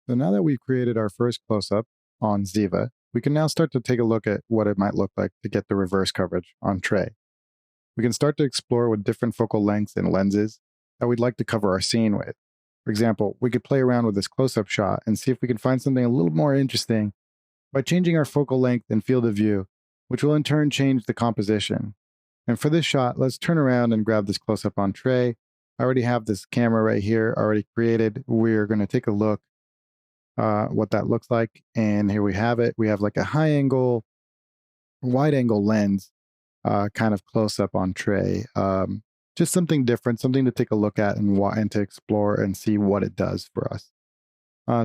So now that we've created our first close-up on Ziva, we can now start to take a look at what it might look like to get the reverse coverage on Trey. We can start to explore with different focal lengths and lenses that we'd like to cover our scene with. For example, we could play around with this close-up shot and see if we can find something a little more interesting by changing our focal length and field of view, which will in turn change the composition. And for this shot, let's turn around and grab this close-up on Trey. I already have this camera right here already created. We're going to take a look what that looks like. And here we have it. We have like a high angle, wide angle lens kind of close up on Trey. Just something different, something to take a look at and to explore and see what it does for us.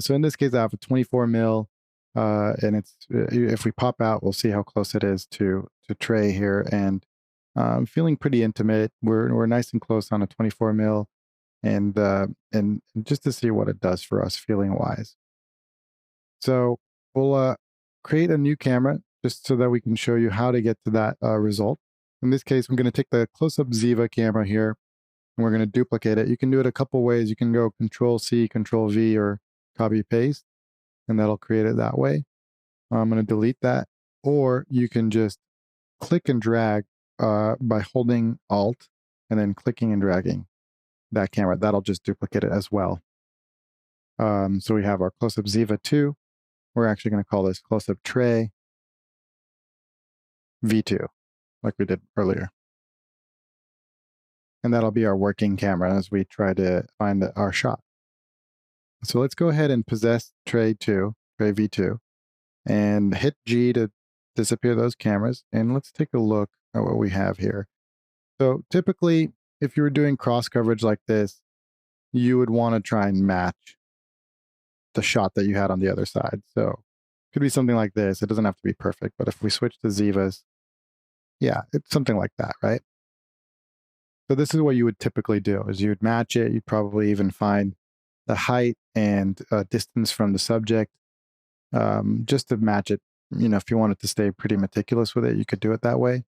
So in this case, I have a 24 mil, and it's if we pop out, we'll see how close it is to Trey here, and feeling pretty intimate. We're nice and close on a 24 mil, and just to see what it does for us feeling wise. So we'll create a new camera just so that we can show you how to get to that result. In this case, I'm going to take the close-up Ziva camera here, and we're going to duplicate it. You can do it a couple ways. You can go Control C, Control V, or copy paste, and that'll create it that way. I'm going to delete that, or you can just click and drag by holding Alt and then clicking and dragging that camera. That'll just duplicate it as well. So we have our close-up Ziva 2. We're actually going to call this close-up Trey V2, like we did earlier. And that'll be our working camera as we try to find our shot. So let's go ahead and possess Trey V2, and hit G to disappear those cameras. And let's take a look at what we have here. So typically, if you were doing cross coverage like this, you would want to try and match the shot that you had on the other side. So it could be something like this. It doesn't have to be perfect, but if we switch to Zivas, yeah, it's something like that, right? So this is what you would typically do: is you would match it. You'd probably even find the height and distance from the subject, just to match it. If you wanted to stay pretty meticulous with it, you could do it that way.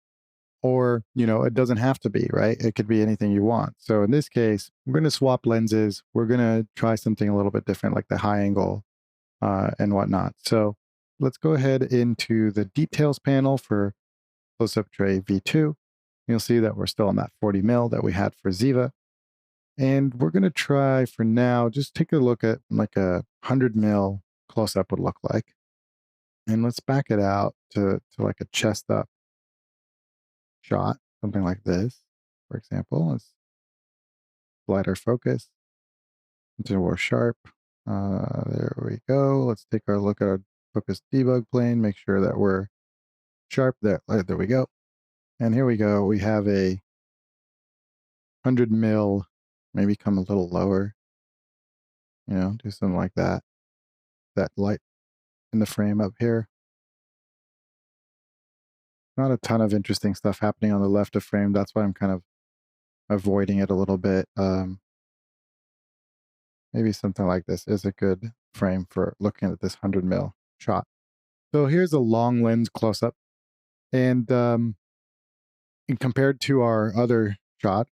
Or, it doesn't have to be, right? It could be anything you want. So in this case, we're going to swap lenses. We're going to try something a little bit different, like the high angle and whatnot. So let's go ahead into the details panel for close-up Trey V2. You'll see that we're still on that 40 mil that we had for Ziva. And we're going to try for now, just take a look at like a 100 mil close-up would look like. And let's back it out to like a chest up shot, something like this, for example. Let's slide our focus into more sharp. There we go. Let's take our look at our focus debug plane, make sure that we're sharp. There we go. And here we go. We have a 100 mil, maybe come a little lower, do something like that. That light in the frame up here. Not a ton of interesting stuff happening on the left of frame. That's why I'm kind of avoiding it a little bit. Maybe something like this is a good frame for looking at this 100 mil shot. So here's a long lens close up. And compared to our other shot,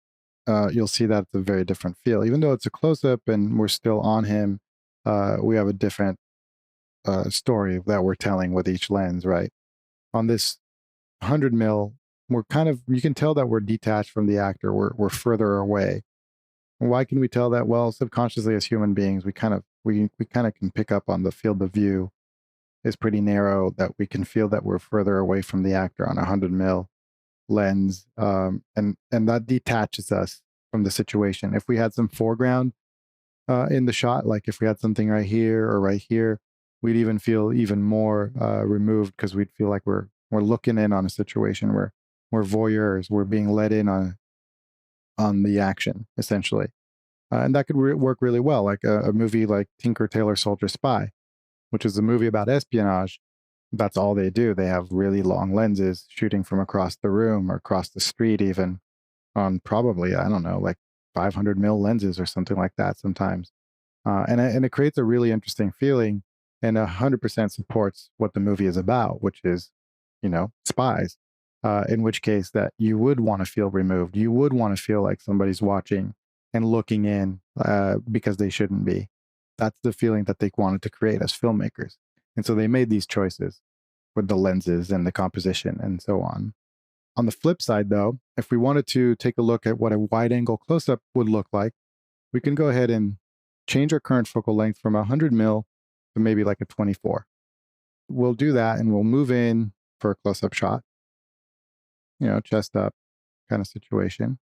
you'll see that it's a very different feel. Even though it's a close up and we're still on him, we have a different story that we're telling with each lens, right? On this 100 mil, you can tell that we're detached from the actor. We're further away. Why can we tell that? Well, subconsciously as human beings, we kind of can pick up on the field of view is pretty narrow, that we can feel that we're further away from the actor on a 100 mil lens, and that detaches us from the situation. If we had some foreground in the shot, like if we had something right here or right here, we'd even feel even more removed, because we'd feel like we're looking in on a situation where we're voyeurs, we're being let in on the action, essentially. And that could work really well, like a movie like Tinker Tailor Soldier Spy, which is a movie about espionage. That's all they do. They have really long lenses shooting from across the room or across the street, even on probably, I don't know, like 500 mil lenses or something like that sometimes. And it creates a really interesting feeling, and 100% supports what the movie is about, which is, spies. In which case that you would want to feel removed. You would want to feel like somebody's watching and looking in because they shouldn't be. That's the feeling that they wanted to create as filmmakers. And so they made these choices with the lenses and the composition and so on. On the flip side, though, if we wanted to take a look at what a wide angle close up would look like, we can go ahead and change our current focal length from 100 mil to maybe like a 24. We'll do that and we'll move in for a close up shot, chest up kind of situation.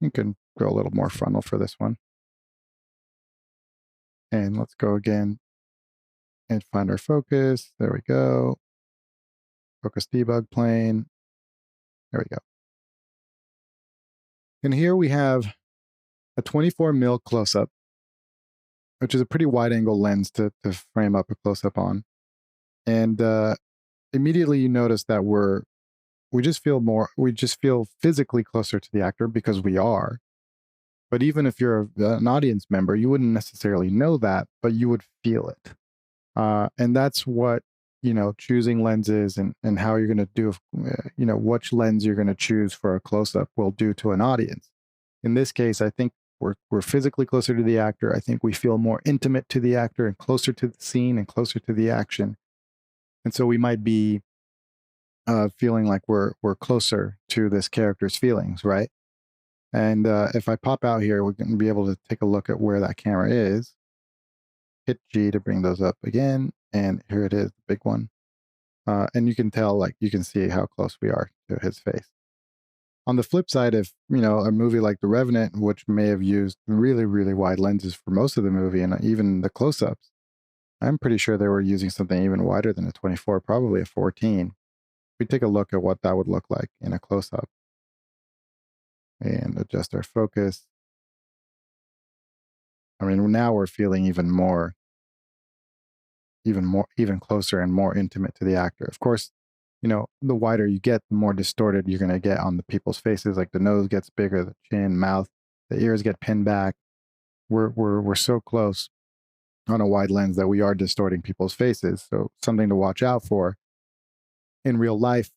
You can go a little more frontal for this one. And let's go again and find our focus. There we go. Focus debug plane. There we go. And here we have a 24 mil close up, which is a pretty wide angle lens to frame up a close up on. And immediately you notice that we just feel physically closer to the actor because we are. But even if you're an audience member, you wouldn't necessarily know that, but you would feel it. And that's what, choosing lenses and how you're going to do, which lens you're going to choose for a close up will do to an audience. In this case, I think we're physically closer to the actor. I think we feel more intimate to the actor and closer to the scene and closer to the action. And so we might be feeling like we're closer to this character's feelings, right? And if I pop out here, we're going to be able to take a look at where that camera is. Hit G to bring those up again. And here it is, the big one. And you can tell, you can see how close we are to his face. On the flip side, if, a movie like The Revenant, which may have used really, really wide lenses for most of the movie and even the close-ups, I'm pretty sure they were using something even wider than a 24, probably a 14. We take a look at what that would look like in a close-up and adjust our focus. I mean, now we're feeling even closer and more intimate to the actor. Of course, the wider you get, the more distorted you're going to get on the people's faces. Like the nose gets bigger, the chin, mouth, the ears get pinned back. We're so close on a wide lens that we are distorting people's faces. So something to watch out for. In real life,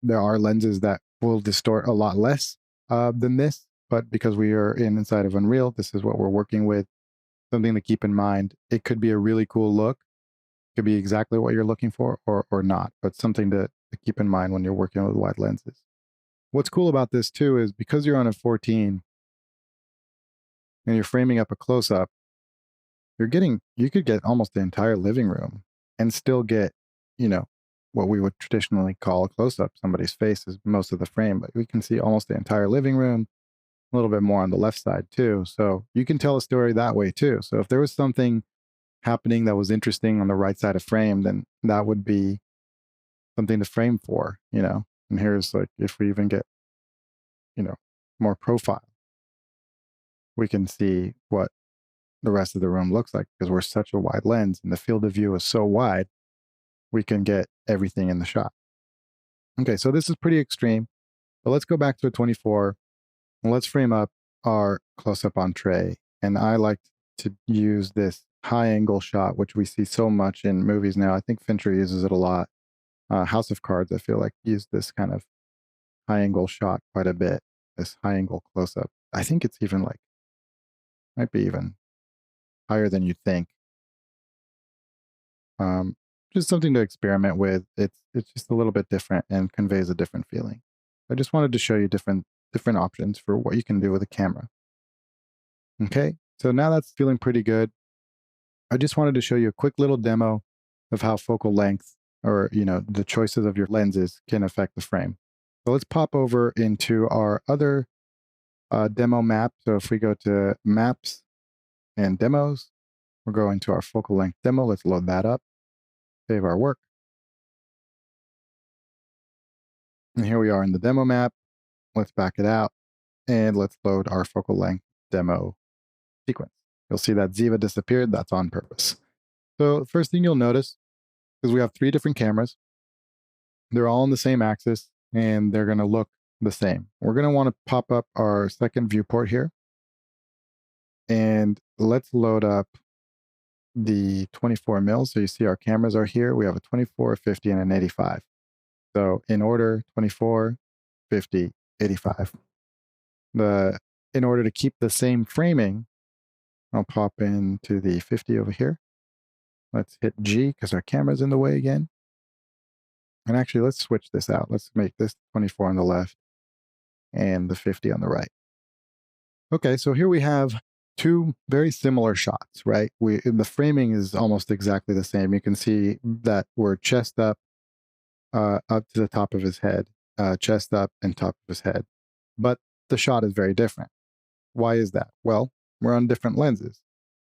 there are lenses that will distort a lot less than this, but because we are inside of Unreal, this is what we're working with. Something to keep in mind. It could be a really cool look. It could be exactly what you're looking for or not, but something to keep in mind when you're working with wide lenses. What's cool about this too is because you're on a 14 and you're framing up a close-up, you could get almost the entire living room and still get, what we would traditionally call a close-up. Somebody's face is most of the frame, but we can see almost the entire living room, a little bit more on the left side too. So you can tell a story that way too. So if there was something happening that was interesting on the right side of frame, then that would be something to frame for, And here's if we even get, more profile, we can see what the rest of the room looks like because we're such a wide lens and the field of view is so wide, we can get everything in the shot. Okay, so this is pretty extreme, but let's go back to a 24 and let's frame up our close-up on Trey. And I like to use this high angle shot, which we see so much in movies now. I think Fincher uses it a lot. House of Cards, I feel like, used this kind of high angle shot quite a bit, this high angle close up. I think it's even might be even higher than you think. Just something to experiment with. It's just a little bit different and conveys a different feeling. I just wanted to show you different options for what you can do with a camera. Okay, so now that's feeling pretty good. I just wanted to show you a quick little demo of how focal length or, the choices of your lenses can affect the frame. So let's pop over into our other demo map. So if we go to maps and demos, we'll go into our focal length demo. Let's load that up, save our work. And here we are in the demo map. Let's back it out and let's load our focal length demo sequence. You'll see that Ziva disappeared. That's on purpose. So the first thing you'll notice is we have 3 different cameras. They're all on the same axis and they're going to look the same. We're going to want to pop up our second viewport here. And let's load up the 24 mils. So you see our cameras are here. We have a 24, 50, and an 85. So in order, 24, 50, 85. In order to keep the same framing, I'll pop into the 50 over here. Let's hit G because our camera's in the way again. And actually, let's switch this out. Let's make this 24 on the left and the 50 on the right. Okay, so here we have two very similar shots, right? The framing is almost exactly the same. You can see that we're chest up to the top of his head, chest up and top of his head. But the shot is very different. Why is that? Well, we're on different lenses.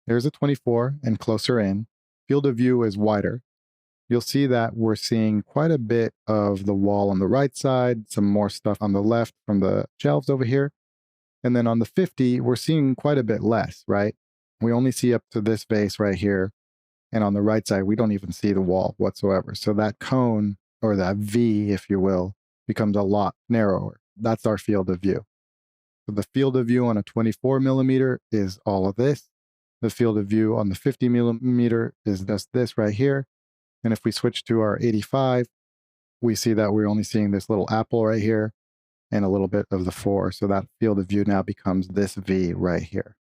There's a 24 and closer in. Field of view is wider. You'll see that we're seeing quite a bit of the wall on the right side, some more stuff on the left from the shelves over here. And then on the 50, we're seeing quite a bit less, right? We only see up to this vase right here. And on the right side, we don't even see the wall whatsoever. So that cone, or that V, if you will, becomes a lot narrower. That's our field of view. So the field of view on a 24 millimeter is all of this. The field of view on the 50 millimeter is just this right here. And if we switch to our 85, we see that we're only seeing this little apple right here and a little bit of the 4. So that field of view now becomes this V right here,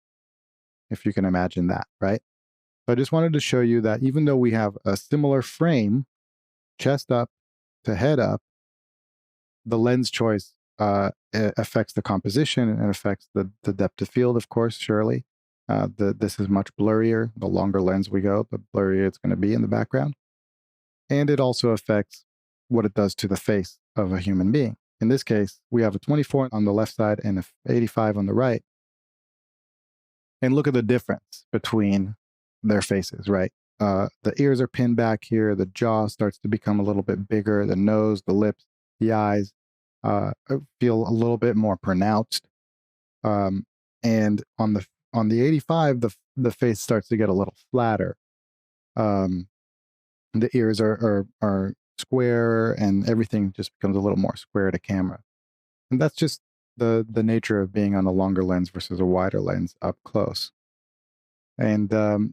if you can imagine that, right? So I just wanted to show you that even though we have a similar frame, chest up to head up, the lens choice affects the composition and affects the depth of field, of course, surely. This is much blurrier. The longer lens we go, the blurrier it's going to be in the background. And it also affects what it does to the face of a human being. In this case, we have a 24 on the left side and a 85 on the right. And look at the difference between their faces, right? The ears are pinned back here. The jaw starts to become a little bit bigger. The nose, the lips, the eyes feel a little bit more pronounced. And on the 85, the face starts to get a little flatter. The ears are square, and everything just becomes a little more square to camera. And that's just the nature of being on a longer lens versus a wider lens up close. And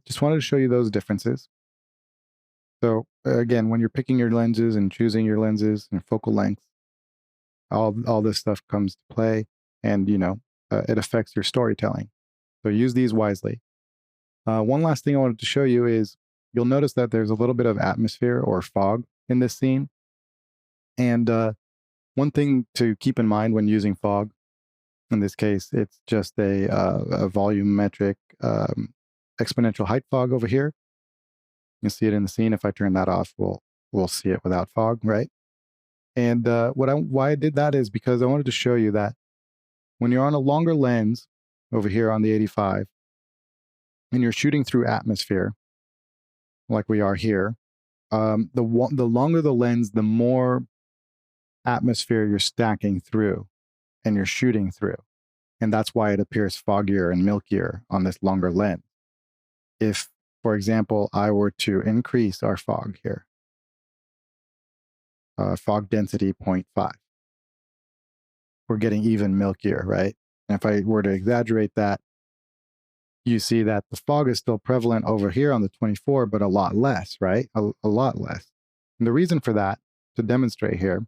just wanted to show you those differences. So again, when you're picking your lenses and choosing your lenses and focal length, all this stuff comes to play, and it affects your storytelling. So use these wisely. One last thing I wanted to show you is you'll notice that there's a little bit of atmosphere or fog in this scene. And one thing to keep in mind when using fog, in this case, it's just a volumetric exponential height fog over here. You can see it in the scene. If I turn that off, we'll see it without fog, right? And why I did that is because I wanted to show you that when you're on a longer lens over here on the 85, and you're shooting through atmosphere, like we are here, the longer the lens, the more atmosphere you're stacking through and you're shooting through. And that's why it appears foggier and milkier on this longer lens. If, for example, I were to increase our fog here, fog density 0.5, we're getting even milkier, right? And if I were to exaggerate that, you see that the fog is still prevalent over here on the 24, but a lot less, right? A lot less. And the reason for that, to demonstrate here,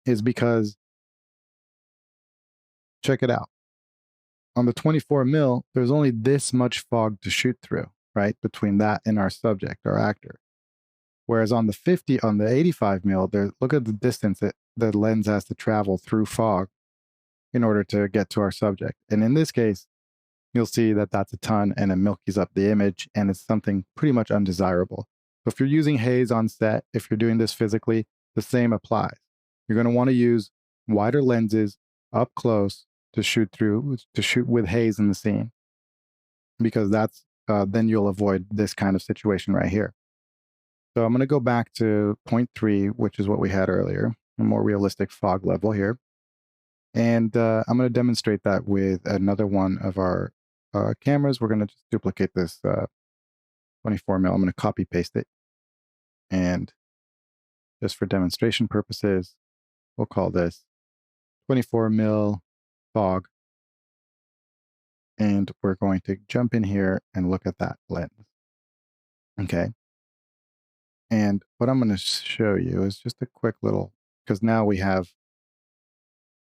is because, check it out. On the 24 mil, there's only this much fog to shoot through, right? Between that and our subject, our actor. Whereas on the 85 mil, look at the distance that the lens has to travel through fog in order to get to our subject. And in this case, you'll see that that's a ton, and it milkies up the image, and it's something pretty much undesirable. So if you're using haze on set, if you're doing this physically, the same applies. You're going to want to use wider lenses up close to shoot with haze in the scene, because then you'll avoid this kind of situation right here. So I'm going to go back to 0.3, which is what we had earlier, a more realistic fog level here. And I'm going to demonstrate that with another one of our cameras. We're going to just duplicate this 24 mil. I'm going to copy paste it. And just for demonstration purposes, we'll call this 24 mil fog. And we're going to jump in here and look at that lens. Okay. And what I'm going to show you is just a quick little, because now we have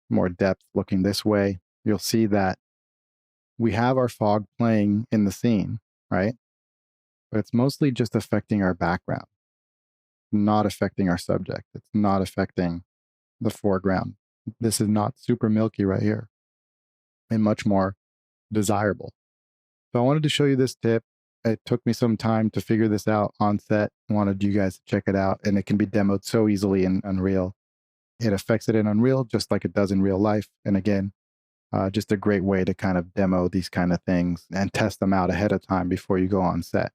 more depth looking this way. You'll see that we have our fog playing in the scene, right? But it's mostly just affecting our background, not affecting our subject. It's not affecting the foreground. This is not super milky right here and much more desirable. So I wanted to show you this tip. It took me some time to figure this out on set. I wanted you guys to check it out, and it can be demoed so easily in Unreal. It affects it in Unreal just like it does in real life. And again, just a great way to kind of demo these kind of things and test them out ahead of time before you go on set.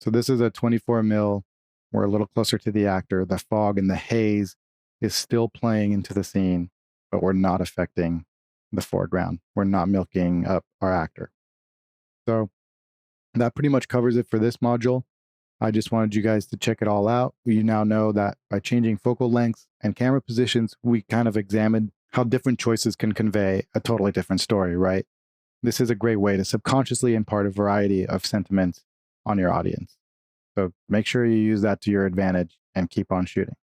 So this is a 24 mil. We're a little closer to the actor. The fog and the haze is still playing into the scene, but we're not affecting the foreground. We're not milking up our actor. So that pretty much covers it for this module. I just wanted you guys to check it all out. You now know that by changing focal lengths and camera positions, we kind of examined how different choices can convey a totally different story, right? This is a great way to subconsciously impart a variety of sentiments on your audience. So make sure you use that to your advantage and keep on shooting.